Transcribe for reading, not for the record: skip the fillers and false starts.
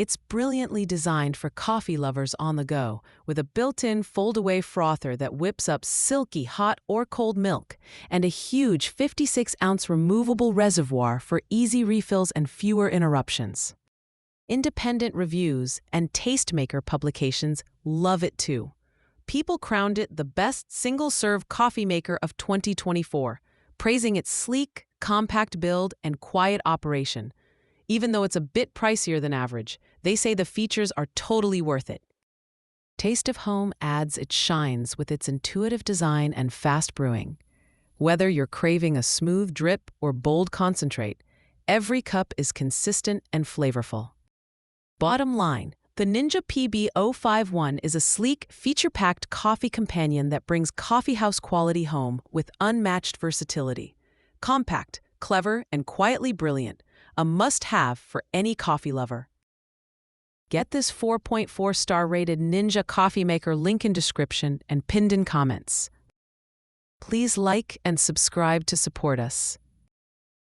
It's brilliantly designed for coffee lovers on the go, with a built-in fold-away frother that whips up silky hot or cold milk, and a huge 56-ounce removable reservoir for easy refills and fewer interruptions. Independent reviews and tastemaker publications love it too. People crowned it the best single-serve coffee maker of 2024, praising its sleek, compact build and quiet operation. Even though it's a bit pricier than average, they say the features are totally worth it. Taste of Home adds its shines with its intuitive design and fast brewing. Whether you're craving a smooth drip or bold concentrate, every cup is consistent and flavorful. Bottom line, the Ninja PB051 is a sleek, feature-packed coffee companion that brings coffeehouse quality home with unmatched versatility. Compact, clever, and quietly brilliant, a must-have for any coffee lover. Get this 4.4-star rated Ninja coffee maker link in description and pinned in comments. Please like and subscribe to support us.